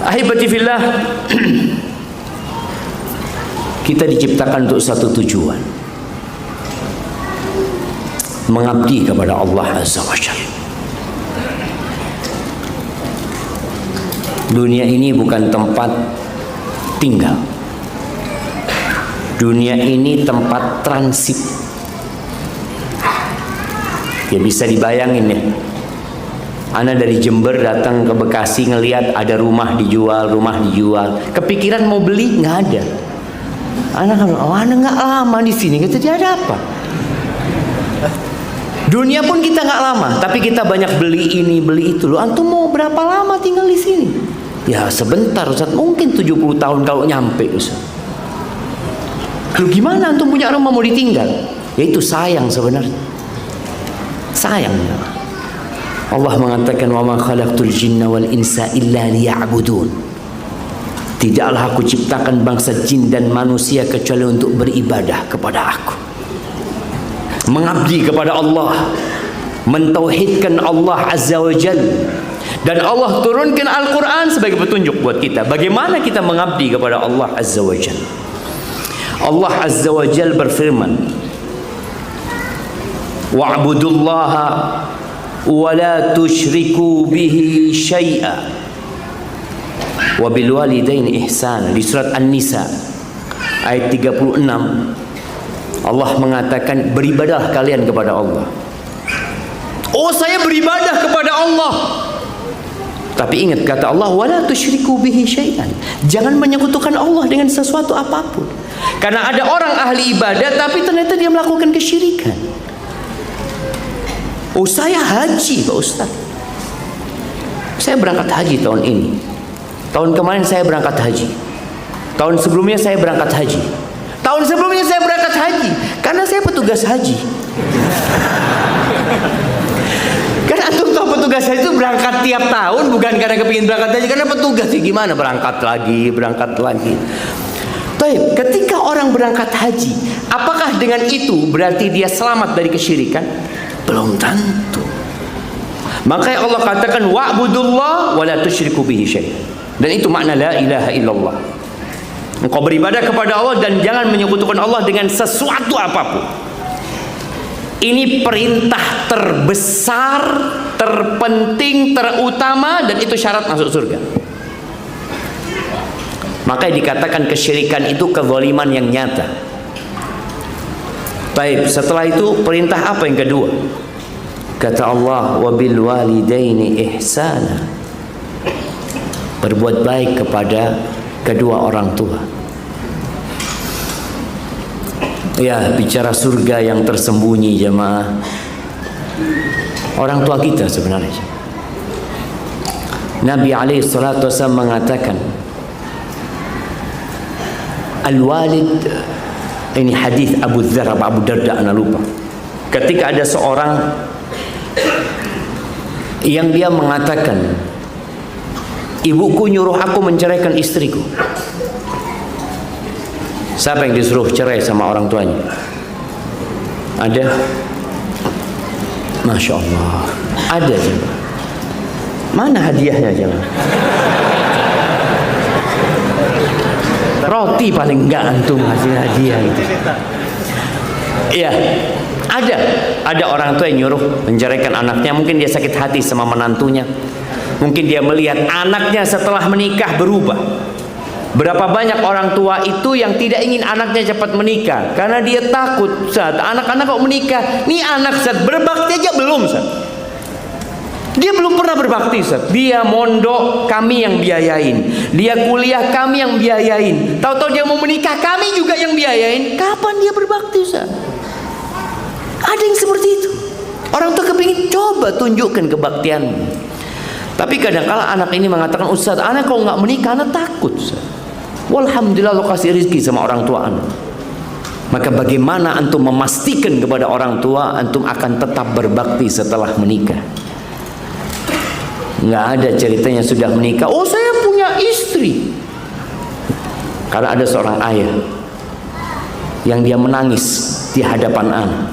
Ahibati fillah, kita diciptakan untuk satu tujuan, mengabdi kepada Allah Azza wa Jalla. Dunia ini bukan tempat tinggal. Dunia ini tempat transit. Ya bisa dibayangin ya. Ana dari Jember datang ke Bekasi ngelihat ada rumah dijual. Kepikiran mau beli, nggak ada. Ana kan, ana nggak lama di sini. Kata dia, ada apa? Dunia pun kita nggak lama, tapi kita banyak beli ini, beli itu. Loh, antum mau berapa lama tinggal di sini? Ya sebentar Ustaz, mungkin 70 tahun kalau nyampe Ustaz. Loh gimana antum punya rumah mau ditinggal? Ya itu sayang sebenarnya. Sayang. Allah mengatakan wa ma khalaqtul jinna wal insa illa liya'budun. Tidaklah aku ciptakan bangsa jin dan manusia kecuali untuk beribadah kepada aku. Mengabdi kepada Allah, mentauhidkan Allah Azza wa Jalla. Dan Allah turunkan Al-Quran sebagai petunjuk buat kita bagaimana kita mengabdi kepada Allah Azza wa Jalla. Allah Azza wa Jalla berfirman, wa'budullaha wa la tusyriku bihi syai'a wa bil walidaini ihsana. Di surat An-Nisa ayat 36 Allah mengatakan beribadah kalian kepada Allah. Oh saya beribadah kepada Allah, tapi ingat kata Allah wala tusyriku bihi syai'an, jangan menyekutukan Allah dengan sesuatu apapun. Karena ada orang ahli ibadah tapi ternyata dia melakukan kesyirikan. Oh saya haji Pak Ustaz, saya berangkat haji tahun ini, tahun kemarin saya berangkat haji, tahun sebelumnya saya berangkat haji, tahun sebelumnya saya berangkat haji, karena saya petugas haji. Karena antum tahu petugas haji itu berangkat tiap tahun, bukan karena kepingin berangkat haji, karena petugas sih gimana berangkat lagi. Baik, ketika orang berangkat haji, apakah dengan itu berarti dia selamat dari kesyirikan? Belum tentu. Makanya Allah katakan wa'budullah wa la tusyriku bihi syai'an. Dan itu makna la ilaha illallah. Engkau beribadah kepada Allah dan jangan menyekutukan Allah dengan sesuatu apapun. Ini perintah terbesar, terpenting, terutama, dan itu syarat masuk surga. Makanya dikatakan kesyirikan itu kezaliman yang nyata. Baik, setelah itu perintah apa yang kedua? Kata Allah wa bil walidaini ihsana. Berbuat baik kepada kedua orang tua. Ya, bicara surga yang tersembunyi jemaah, orang tua kita sebenarnya. Nabi alaihi salatu wasallam mengatakan al-walid, ini hadis Abu Dzar atau Abu Darda ana lupa, ketika ada seorang yang dia mengatakan ibuku nyuruh aku menceraikan istriku. Siapa yang disuruh cerai sama orang tuanya? Ada? Masya Allah, ada jemaah. Mana hadiahnya jemaah? Roti paling enggak antum ngasih hadiah gitu. Iya, ada orang tua yang nyuruh menceraikan anaknya. Mungkin dia sakit hati sama menantunya. Mungkin dia melihat anaknya setelah menikah berubah. Berapa banyak orang tua itu yang tidak ingin anaknya cepat menikah karena dia takut saat anak-anak kok menikah. Nih anak saat berbakti aja belum saat. Dia belum pernah berbakti saat. Dia mondok kami yang biayain, dia kuliah kami yang biayain. Tahu-tahu dia mau menikah kami juga yang biayain. Kapan dia berbakti saat? Ada yang seperti itu. Orang tua kepingin coba tunjukkan kebaktianmu. Tapi kadang-kala anak ini mengatakan, Ustaz, anak kalau nggak menikah, anak takut. Walhamdulillah lo kasih rezeki sama orang tua anak. Maka bagaimana antum memastikan kepada orang tua antum akan tetap berbakti setelah menikah? Nggak ada ceritanya sudah menikah, oh saya punya istri. Karena ada seorang ayah yang dia menangis di hadapan anak.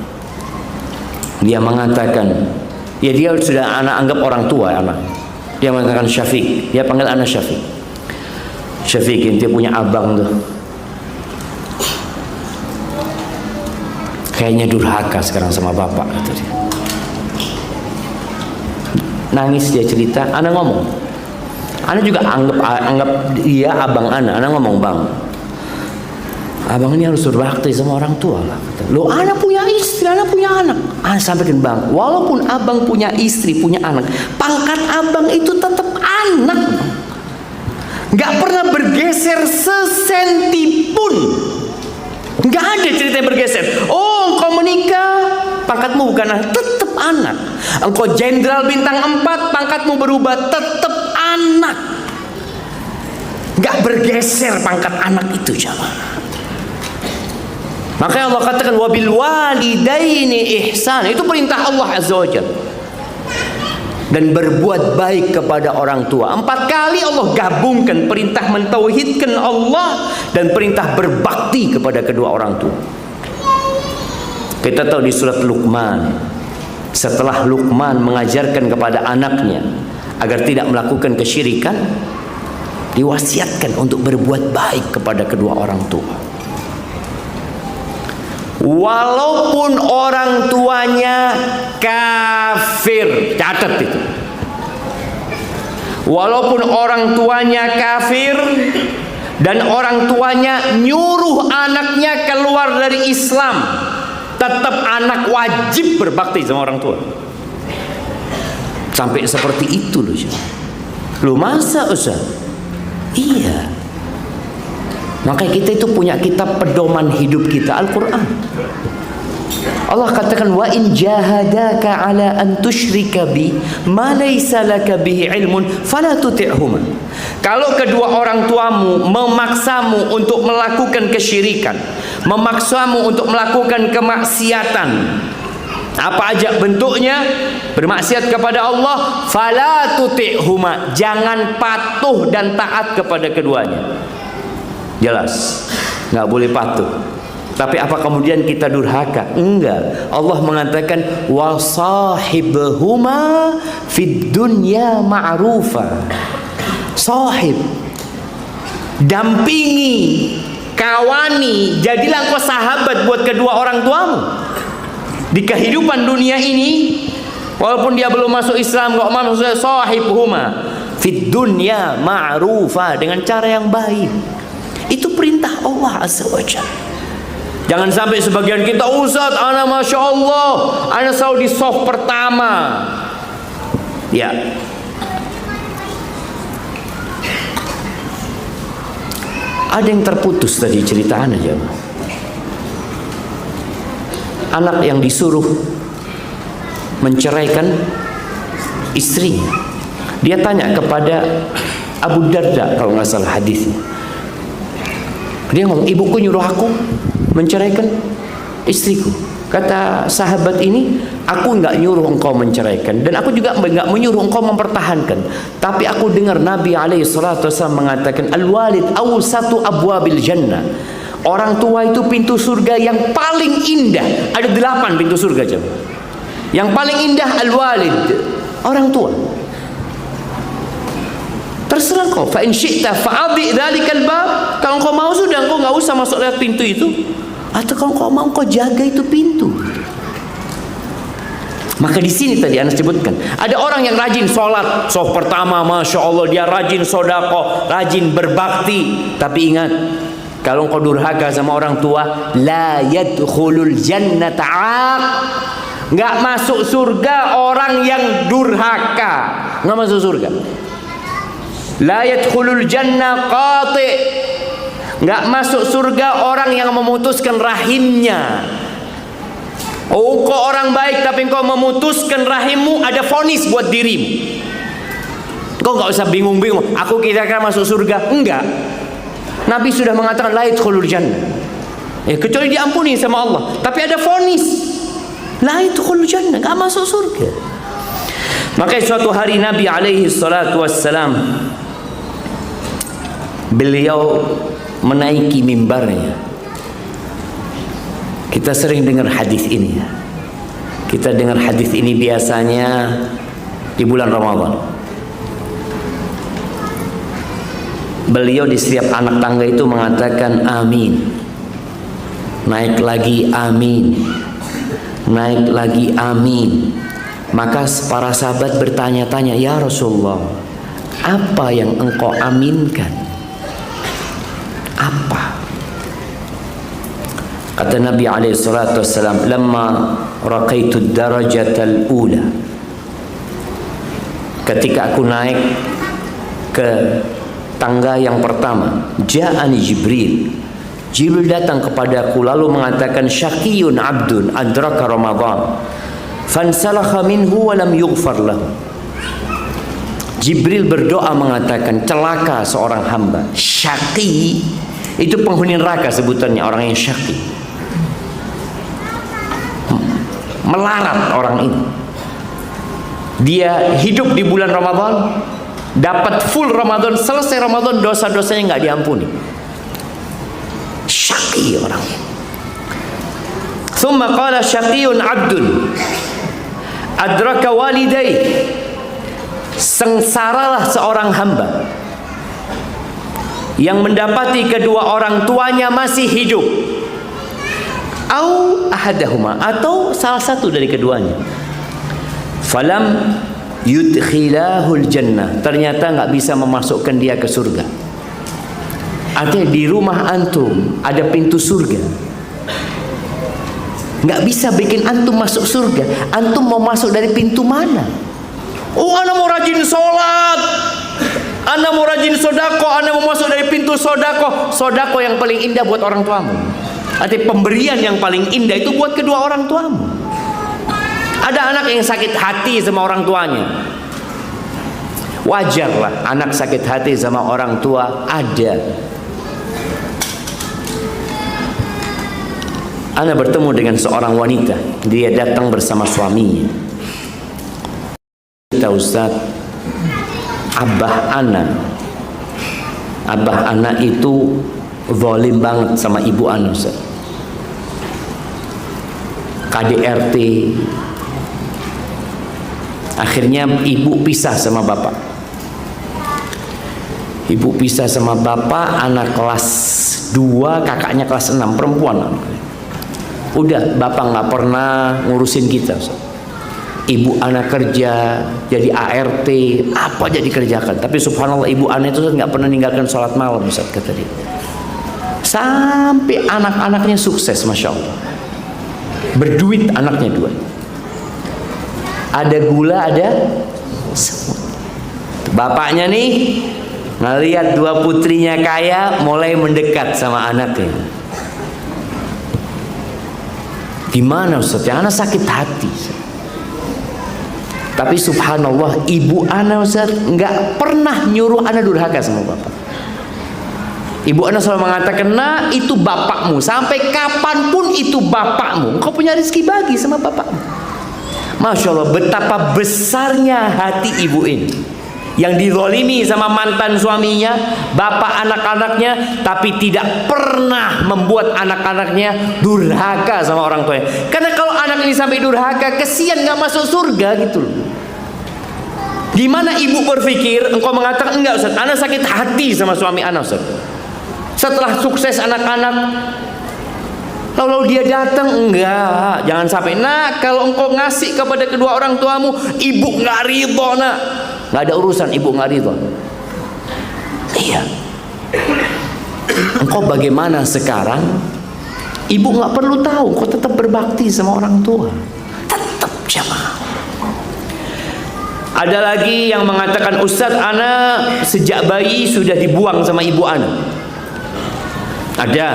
Dia mengatakan, ya dia sudah anak anggap orang tua anak. Dia mengatakan Syafiq, dia panggil anak Syafiq. Syafiq, ente punya abang tuh kayaknya durhaka sekarang sama bapak, kata dia. Nangis dia cerita, ana ngomong, ana juga anggap dia abang ana ngomong, bang, abang ini harus berbakti sama orang tua lah. Loh, ana punya istri, ana punya anak. Ana sampaikan, bang, walaupun abang punya istri, punya anak, pangkat abang itu tetap anak, nggak pernah bergeser sesenti pun. Nggak ada cerita bergeser. Oh, engkau menikah, pangkatmu bukan anak, tetap anak. Engkau jenderal bintang 4, pangkatmu berubah, tetap anak. Nggak bergeser pangkat anak itu, jamaah. Makanya Allah katakan wabil walidaini ihsan. Itu perintah Allah Azza wa Jalla. Dan berbuat baik kepada orang tua. 4 kali Allah gabungkan perintah mentauhidkan Allah dan perintah berbakti kepada kedua orang tua. Kita tahu di surat Luqman, setelah Luqman mengajarkan kepada anaknya agar tidak melakukan kesyirikan, diwasiatkan untuk berbuat baik kepada kedua orang tua. Walaupun orang tuanya kafir, catat itu. Walaupun orang tuanya kafir dan orang tuanya nyuruh anaknya keluar dari Islam, tetap anak wajib berbakti sama orang tua. Sampai seperti itu loh. Lu masa Ustaz? Iya. Makanya kita itu punya kitab pedoman hidup kita, Al-Quran. Allah katakan wa in jahadaka ala an tusyrika bi ma laysa laka bihi ilmun fala tuti'huma. Kalau kedua orang tuamu memaksamu untuk melakukan kesyirikan, memaksamu untuk melakukan kemaksiatan, apa aja bentuknya, bermaksiat kepada Allah, fala tuti'huma, jangan patuh dan taat kepada keduanya. Jelas, nggak boleh patuh. Tapi apa kemudian kita durhaka? Enggak. Allah mengatakan wasahibhuma fid dunya ma'rufa. Sahib, dampingi, kawani, jadilah engkau sahabat buat kedua orang tuamu di kehidupan dunia ini. Walaupun dia belum masuk Islam, enggak masuk, sahibhuma fid dunya ma'rufa, dengan cara yang baik. Itu perintah Allah Azza wa Jalla. Jangan sampai sebagian kita, Ustaz, ana Masya Allah, ana selalu di soft pertama. Ya. Ada yang terputus tadi cerita ana ya. Anak yang disuruh menceraikan istrinya. Dia tanya kepada Abu Darda kalau nggak salah hadisnya. Dia ngomong, ibuku nyuruh aku menceraikan istriku. Kata sahabat ini, aku nggak nyuruh engkau menceraikan, dan aku juga nggak menyuruh engkau mempertahankan. Tapi aku dengar Nabi SAW mengatakan, al-walid awsatu abwabil jannah. Orang tua itu pintu surga yang paling indah. Ada 8 pintu surga, jemaah. Yang paling indah al-walid, orang tua. Terserah kau. Fa in syi'ta fa'adhi dzalikal bab. Kalau kau mau sudah, kau enggak usah masuk lewat pintu itu. Atau kalau kau mau, kau jaga itu pintu. Maka di sini tadi Anda sebutkan, ada orang yang rajin sholat, sof pertama, Masya Allah, dia rajin sodako, rajin berbakti. Tapi ingat, kalau kau durhaka sama orang tua, la yadkhulul jannata 'aq. Enggak masuk surga orang yang durhaka. Enggak masuk surga. La yadkhulul jannah qati'. Enggak masuk surga orang yang memutuskan rahimnya. Oh, kau orang baik tapi kau memutuskan rahimmu, ada vonis buat dirimu. Kau enggak usah bingung-bingung, aku kira-kira masuk surga. Enggak. Nabi sudah mengatakan la yadkhulul jannah. Ya, kecuali diampuni sama Allah. Tapi ada vonis. La yadkhulul jannah, enggak masuk surga. Maka suatu hari Nabi alaihi salatu wassalam, beliau menaiki mimbarnya. Kita sering dengar hadis ini. Kita dengar hadis ini biasanya di bulan Ramadan. Beliau di setiap anak tangga itu mengatakan amin. Naik lagi amin. Naik lagi amin. Maka para sahabat bertanya-tanya, ya Rasulullah, apa yang engkau aminkan? Apa? Kata Nabi SAW, lamma raqaitu darajatal ula, ketika aku naik ke tangga yang pertama, ja'ani Jibril. Jibril datang kepadaku lalu mengatakan, syaqiyun abdun adraka Ramadan fansalakha minhu wa lam yughfar lahu. Jibril berdoa mengatakan, celaka seorang hamba. Syaqi itu penghuni neraka sebutannya, orang yang syaqi, melarat orang ini. Dia hidup di bulan Ramadan, dapat full Ramadan, selesai Ramadan dosa-dosanya nggak diampuni. Syaqi orang ini. Thumma qala syaqiyun abdun adraka walidai. Sengsaralah seorang hamba yang mendapati kedua orang tuanya masih hidup, au ahadahuma, atau salah satu dari keduanya. Falam yudkhilahul jannah, ternyata nggak bisa memasukkan dia ke surga. Artinya di rumah antum ada pintu surga, nggak bisa bikin antum masuk surga. Antum mau masuk dari pintu mana? Oh, ana mau rajin sholat, ana mau rajin sodako, ana mau masuk dari pintu sodako. Sodako yang paling indah buat orang tuamu. Artinya pemberian yang paling indah itu buat kedua orang tuamu. Ada anak yang sakit hati sama orang tuanya. Wajarlah anak sakit hati sama orang tua, ada. Ana bertemu dengan seorang wanita, dia datang bersama suaminya. Ustaz, abah ana itu zalim banget sama ibu ana, Ustaz. KDRT. Akhirnya ibu pisah sama bapak. Ibu pisah sama bapak, anak kelas 2, kakaknya kelas 6, perempuan. Udah, bapak nggak pernah ngurusin kita, Ustaz. Ibu anak kerja jadi ART, apa jadi kerjakan. Tapi subhanallah ibu anak itu nggak pernah ninggalkan sholat malam, Ustaz, kata dia. Sampai anak-anaknya sukses, masya Allah. Berduit anaknya 2. Ada gula, ada semut. Bapaknya nih ngelihat 2 putrinya kaya, mulai mendekat sama anaknya. Gimana, Ustaz? Ya, anak sakit hati. Tapi subhanallah, ibu ana, Ustaz, nggak pernah nyuruh ana durhaka sama bapak. Ibu ana selalu mengatakan, nah itu bapakmu, sampai kapanpun itu bapakmu, engkau punya rezeki bagi sama bapakmu. Masya Allah, betapa besarnya hati ibu ini, yang dizalimi sama mantan suaminya, bapak anak-anaknya, tapi tidak pernah membuat anak-anaknya durhaka sama orang tuanya. Karena kalau anak ini sampai durhaka, kesian nggak masuk surga gitu loh. Gimana ibu berpikir? Engkau mengatakan, enggak Ustaz, anak sakit hati sama suami anak, Ustaz. Setelah sukses anak-anak, kalau dia datang, enggak, jangan sampai. Nah, kalau engkau ngasih kepada kedua orang tuamu, ibu nggak ridho, nak. Nggak ada urusan ibu nggak ridho. Iya. Engkau bagaimana sekarang? Ibu nggak perlu tahu, engkau tetap berbakti sama orang tua. Tetap jamaah. Ada lagi yang mengatakan, Ustaz, ana sejak bayi sudah dibuang sama ibu ana. Ada.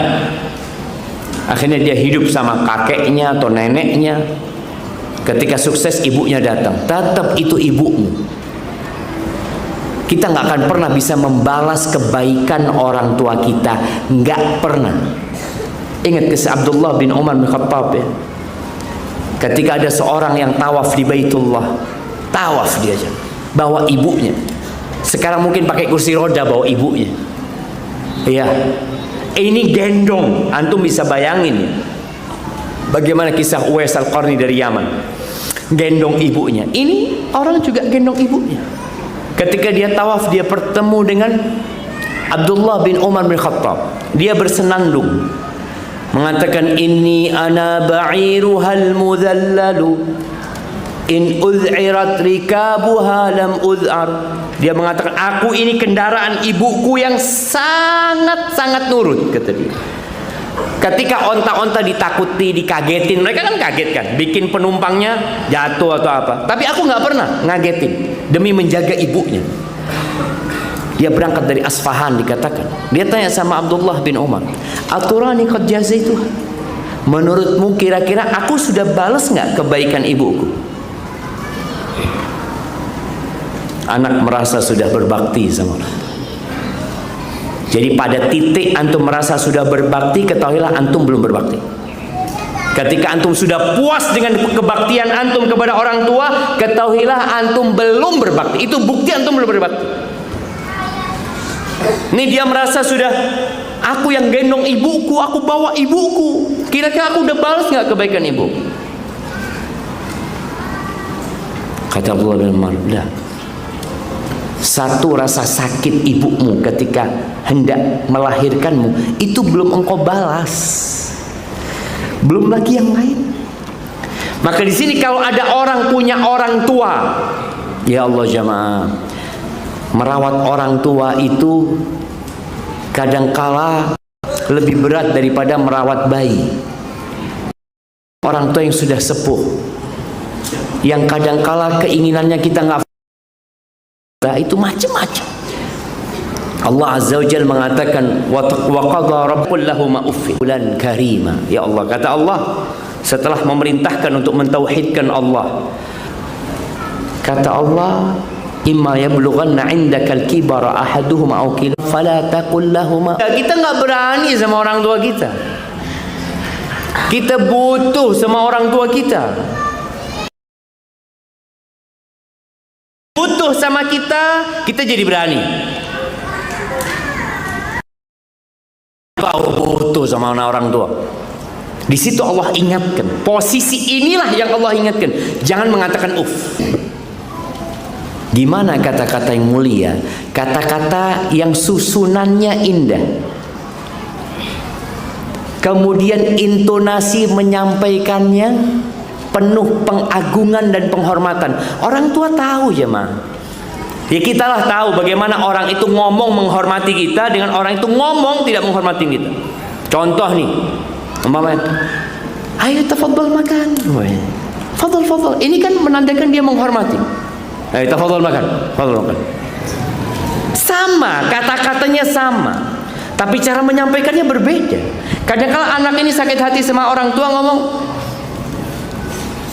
Akhirnya dia hidup sama kakeknya atau neneknya. Ketika sukses ibunya datang, tetap itu ibumu. Kita nggak akan pernah bisa membalas kebaikan orang tua kita, nggak pernah. Ingat kisah Abdullah bin Umar bin Khattab ya. Ketika ada seorang yang tawaf di Baitullah, tawaf dia aja, bawa ibunya. Sekarang mungkin pakai kursi roda bawa ibunya. Iya, ini gendong. Antum bisa bayangin ya, bagaimana kisah Uwais Al-Qarni dari Yaman, gendong ibunya. Ini orang juga gendong ibunya. Ketika dia tawaf, dia bertemu dengan Abdullah bin Umar bin Khattab, dia bersenandung mengatakan, inni ana ba'iruhal mudhallalu in ud'irat rikabuha lam ud'ar. Dia mengatakan, aku ini kendaraan ibuku yang sangat-sangat nurut, kata dia. Ketika onta-onta ditakuti, dikagetin, mereka kan kaget kan, bikin penumpangnya jatuh atau apa. Tapi aku nggak pernah ngagetin demi menjaga ibunya. Dia berangkat dari Asfahan, dikatakan. Dia tanya sama Abdullah bin Umar, aturani qad jazaitu? Menurutmu kira-kira aku sudah balas nggak kebaikan ibuku? Anak merasa sudah berbakti sama orang. Jadi pada titik antum merasa sudah berbakti, ketahuilah antum belum berbakti. Ketika antum sudah puas dengan kebaktian antum kepada orang tua, ketahuilah antum belum berbakti. Itu bukti antum belum berbakti. Ini dia merasa sudah, aku yang gendong ibuku, aku bawa ibuku. Kira-kira aku udah balas nggak kebaikan ibu? Kata Abdullah bin Umar, dah. Satu rasa sakit ibumu ketika hendak melahirkanmu itu belum engkau balas, belum lagi yang lain. Maka di sini kalau ada orang punya orang tua, ya Allah jamaah, merawat orang tua itu kadangkala lebih berat daripada merawat bayi. Orang tua yang sudah sepuh, yang kadangkala keinginannya kita nggak, itu macam-macam. Allah Azza wa Jalla mengatakan, wa qadha rabbul lahum uffilan karima. Ya Allah, kata Allah setelah memerintahkan untuk mentauhidkan Allah, kata Allah, imma yablughanna 'indakal kibara ahaduhuma aw kilahuma fala taqul lahumā. Kita nggak berani sama orang tua kita. Kita butuh sama orang tua kita. Butuh sama kita, kita jadi berani. Kau butuh sama orang tua. Di situ Allah ingatkan. Posisi inilah yang Allah ingatkan. Jangan mengatakan Gimana kata-kata yang mulia? Kata-kata yang susunannya indah. Kemudian intonasi menyampaikannya penuh pengagungan dan penghormatan. Orang tua tahu jemaah. Ya kita lah tahu bagaimana orang itu ngomong menghormati kita dengan orang itu ngomong tidak menghormati kita. Contoh nih, umpamanya, ayo tafadhal makan. Fadhal. Ini kan menandakan dia menghormati. Ayo tafadhal makan. Fadhal makan. Sama, kata-katanya sama. Tapi cara menyampaikannya berbeda. Kadang-kadang anak ini sakit hati sama orang tua ngomong,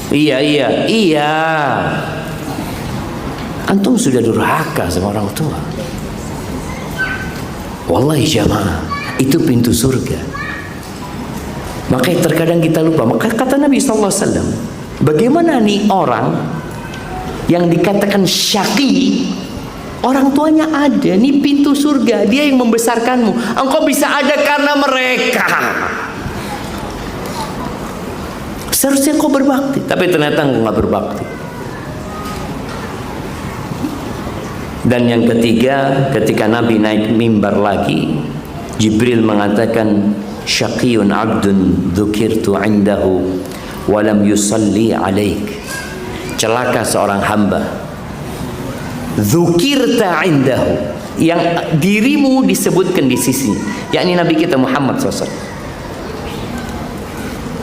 Iya. Antum sudah durhaka sama orang tua. Wallahi jamaah, itu pintu surga. Makanya terkadang kita lupa. Maka kata Nabi SAW, bagaimana nih orang yang dikatakan syaqi, orang tuanya ada, nih pintu surga, dia yang membesarkanmu. Engkau bisa ada karena mereka. Seharusnya engkau berbakti, tapi ternyata engkau nggak berbakti. Dan yang ketiga, ketika Nabi naik mimbar lagi, Jibril mengatakan, syaqiyun abdun dzukirtu indahu wa lam yusalli alaik. Celaka seorang hamba, dzukirta indahu, yang dirimu disebutkan di sisi, yakni Nabi kita Muhammad SAW.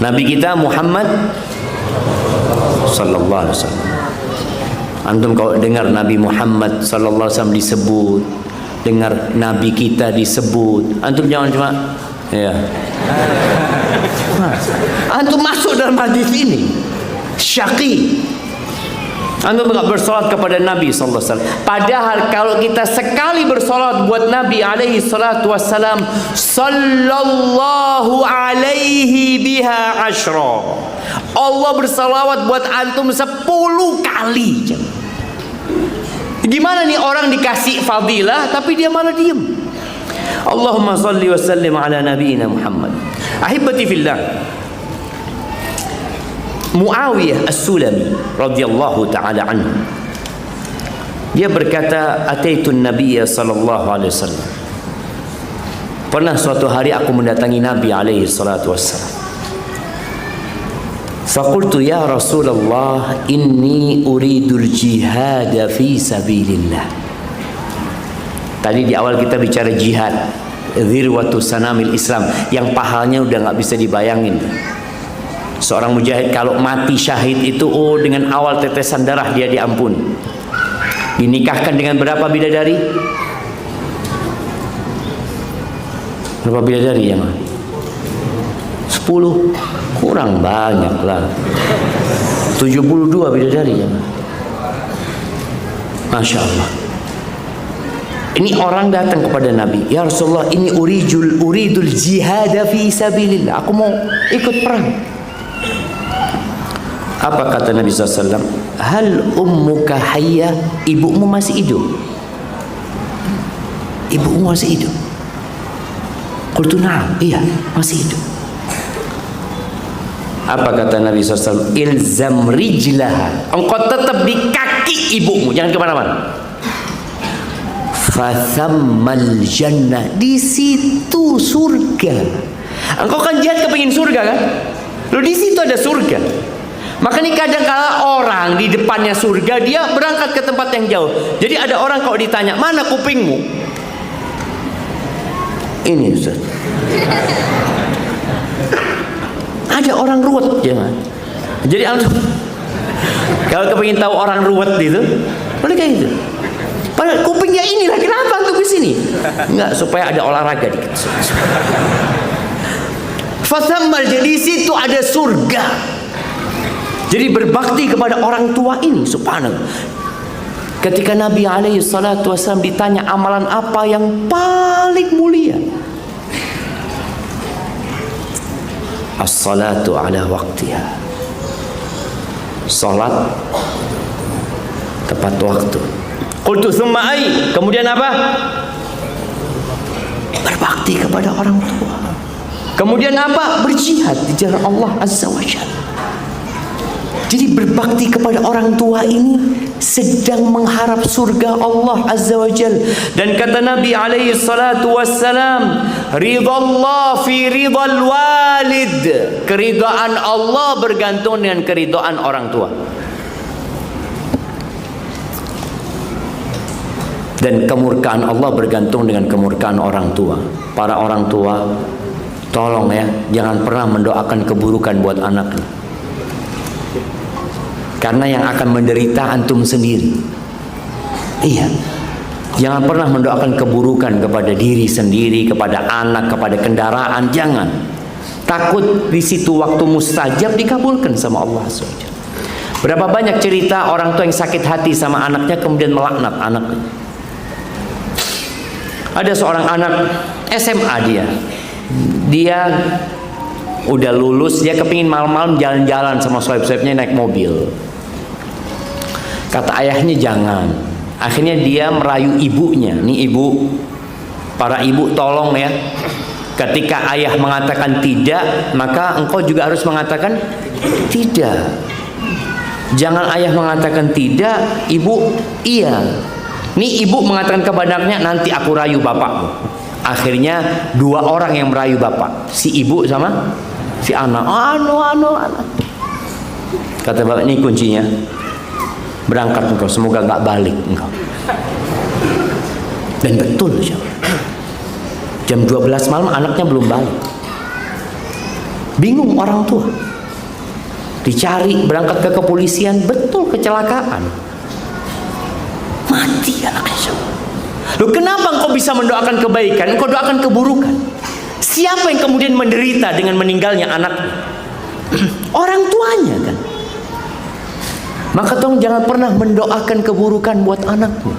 Nabi kita Muhammad sallallahu alaihi wasallam. Antum kalau dengar Nabi Muhammad sallallahu alaihi wasallam disebut, dengar Nabi kita disebut, antum jangan cuma ya. Antum masuk dalam hadis ini. Syaqi. Antum enggak bersolat kepada Nabi sallallahu alaihi wasallam. Padahal kalau kita sekali bersolat buat Nabi alaihi salatu wassalam, sallallahu alaihi biha asyra. Allah bersalawat buat antum 10 kali. Gimana nih orang dikasih fadilah tapi dia malah diem? Allahumma salli wa sallim ala nabiyyina Muhammad. Ahibati fillah, Muawiyah As-Sulami radhiyallahu taala anhu, dia berkata, ataitun nabiyya sallallahu alaihi wasallam Pernah suatu hari aku mendatangi Nabi alaihi salatu wassalam. Faqultu ya Rasulullah, inni uridul jihad fi sabilillah. Tadi di awal kita bicara jihad, dzirwatu sanamil Islam, yang pahalanya udah nggak bisa dibayangin. Seorang mujahid kalau mati syahid itu, oh dengan awal tetesan darah dia diampun. Dinikahkan dengan berapa bidadari? Berapa bidadari ya? 10, kurang banyak lah. 72 bidadari ya. Masya Allah. Ini orang datang kepada Nabi, ya Rasulullah, ini uridul jihad fi sabilillah. Aku mau ikut perang. Apa kata Nabi SAW? Hal ummuka hayya? Ibumu masih hidup? Ibumu masih hidup? Qultu na'am, iya masih hidup. Apa kata Nabi SAW? Ilzam rijlaha, engkau tetap di kaki ibumu, jangan kemana-mana. Fathammal jannah, di situ surga. Engkau kan jihad kepingin surga kan? Loh, di situ ada surga. Makanya kadang-kala orang di depannya surga, dia berangkat ke tempat yang jauh. Jadi ada orang kalau ditanya, mana kupingmu? Ini Ustaz. Ada orang ruwet, jangan. Jadi kalau kepingin tahu orang ruwet itu, boleh kayak gitu. Padahal kupingnya inilah, kenapa untuk di sini? Enggak, supaya ada olahraga dikit. Fasammal, jadi situ ada surga. Jadi berbakti kepada orang tua ini, subhanallah. Ketika Nabi alaihi salatu wasallam ditanya amalan apa yang paling mulia, as-salatu ala waqtiha, salat tepat waktu. Qultu thumma ay, kemudian apa? Berbakti kepada orang tua. Kemudian apa? Berjihad di jalan Allah azza wa jalla. Jadi berbakti kepada orang tua ini sedang mengharap surga Allah azza wa jalla. Dan kata Nabi alaihi salatu wassalam, ridallah fi ridal walid, keridhaan Allah bergantung dengan keridhaan orang tua. Dan kemurkaan Allah bergantung dengan kemurkaan orang tua. Para orang tua, tolong ya, jangan pernah mendoakan keburukan buat anaknya. Karena yang akan menderita antum sendiri. Iya. Jangan pernah mendoakan keburukan kepada diri sendiri, kepada anak, kepada kendaraan. Jangan. Takut di situ waktu mustajab dikabulkan sama Allah SWT. Berapa banyak cerita orang tua yang sakit hati sama anaknya kemudian melaknat anaknya. Ada seorang anak SMA dia udah lulus, dia kepingin malam-malam jalan-jalan sama sohib-sohibnya naik mobil. Kata ayahnya jangan. Akhirnya dia merayu ibunya. Nih ibu, para ibu tolong ya. Ketika ayah mengatakan tidak, maka engkau juga harus mengatakan tidak. Jangan ayah mengatakan tidak, ibu iya. Nih ibu mengatakan kepada anaknya, nanti aku rayu bapakmu. Akhirnya dua orang yang merayu bapak, si ibu sama si anak. Anak. Kata bapak, ini kuncinya. Berangkat engkau, semoga nggak balik engkau. Dan betul, jam 12 malam anaknya belum balik. Bingung orang tua. Dicari, berangkat ke kepolisian, betul kecelakaan. Mati anaknya. Loh, kenapa engkau bisa mendoakan kebaikan, engkau doakan keburukan? Siapa yang kemudian menderita dengan meninggalnya anaknya? Orang tuanya kan. Maka tolong jangan pernah mendoakan keburukan buat anakmu.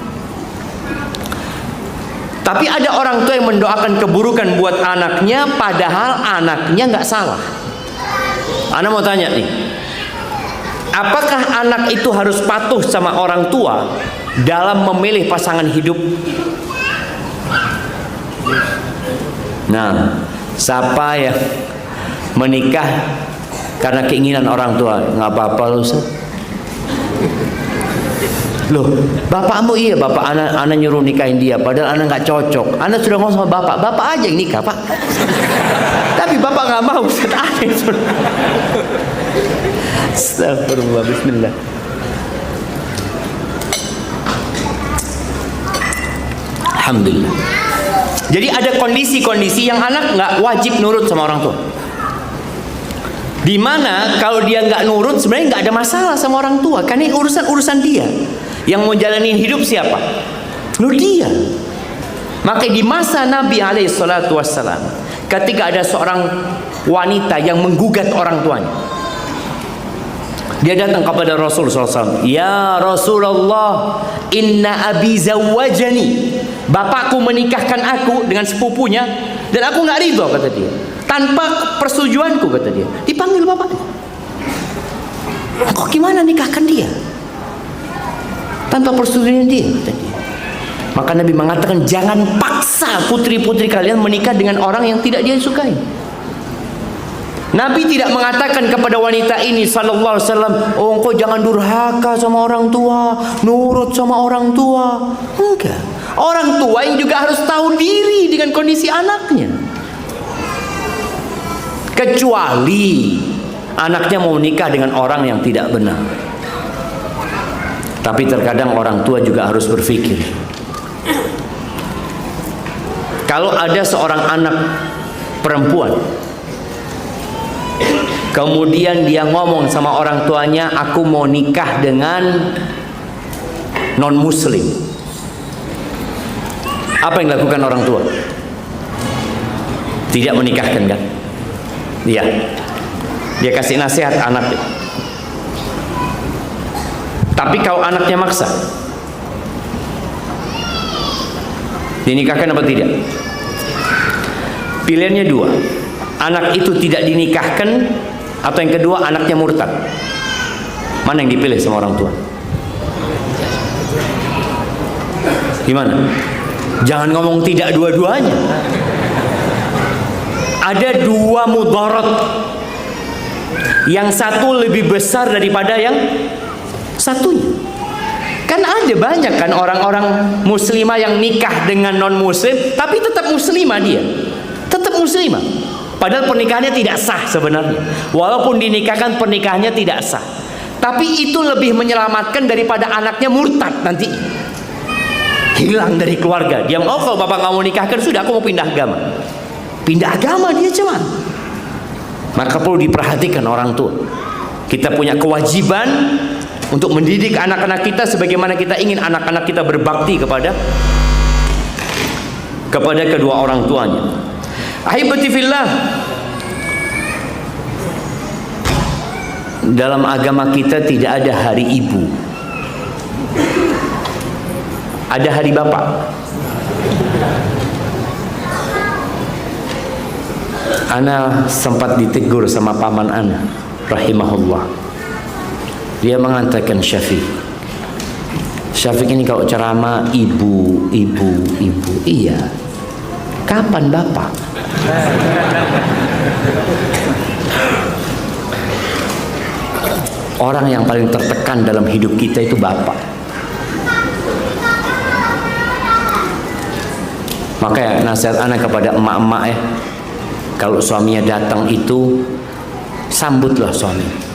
Tapi ada orang tua yang mendoakan keburukan buat anaknya, padahal anaknya nggak salah. Ana mau tanya nih, apakah anak itu harus patuh sama orang tua dalam memilih pasangan hidup? Nah, siapa yang menikah karena keinginan orang tua? Nggak apa-apa loh Ustaz. Loh, bapakmu iya, bapak anak nyuruh nikahin dia, padahal anak nggak cocok. Anak sudah ngomong sama bapak aja yang nikah pak. Tapi bapak nggak mau, Ustaz. Aneh. Astagfirullah, bismillah. Alhamdulillah. Jadi ada kondisi-kondisi yang anak nggak wajib nurut sama orang tua. Dimana kalau dia nggak nurut sebenarnya nggak ada masalah sama orang tua, karena ini urusan dia. Yang mau jalanin hidup siapa? Nur dia. Maka di masa Nabi SAW, ketika ada seorang wanita yang menggugat orang tuanya, dia datang kepada Rasul SAW. Ya Rasulullah, inna abi zawwajani. Bapakku menikahkan aku dengan sepupunya dan aku nggak ridho, kata dia. Tanpa persetujuanku, kata dia. Dipanggil bapaknya. Kok gimana nikahkan dia? Tanpa persetujuan dia, kata dia. Maka Nabi mengatakan, jangan paksa putri-putri kalian menikah dengan orang yang tidak dia sukai. Nabi tidak mengatakan kepada wanita ini sallallahu alaihi wasallam, oh engkau jangan durhaka sama orang tua, nurut sama orang tua. Enggak. Orang tua yang juga harus tahu diri dengan kondisi anaknya. Kecuali anaknya mau nikah dengan orang yang tidak benar. Tapi terkadang orang tua juga harus berpikir, kalau ada seorang anak perempuan kemudian dia ngomong sama orang tuanya, aku mau nikah dengan non muslim, apa yang dilakukan orang tua? Tidak menikahkan, kan? Iya. Dia kasih nasihat anaknya. Tapi kalau anaknya maksa, dinikahkan apa tidak? Pilihannya dua. Anak itu tidak dinikahkan, atau yang kedua anaknya murtad. Mana yang dipilih sama orang tua? Gimana? Jangan ngomong tidak dua-duanya. Ada dua mudarat. Yang satu lebih besar daripada yang satunya. Kan ada banyak kan orang-orang muslimah yang nikah dengan non muslim tapi tetap muslimah dia. Tetap muslimah. Padahal pernikahannya tidak sah sebenarnya. Walaupun dinikahkan pernikahannya tidak sah. Tapi itu lebih menyelamatkan daripada anaknya murtad nanti. Hilang dari keluarga. Dia mau, kalau bapak nggak mau nikahkan, sudah aku mau pindah agama. Pindah agama dia cuman. Maka perlu diperhatikan orang tua. Kita punya kewajiban untuk mendidik anak-anak kita sebagaimana kita ingin anak-anak kita berbakti kepada kedua orang tuanya. Ahibati fillah, dalam agama kita tidak ada hari ibu, ada hari bapak. Ana sempat ditegur sama paman ana rahimahullah. Dia mengatakan, Syafiq ini kalau ceramah ibu. Iya, kapan bapak? Orang yang paling tertekan dalam hidup kita itu bapak. Makanya nasihat anak kepada emak-emak ya, kalau suaminya datang itu sambutlah suami.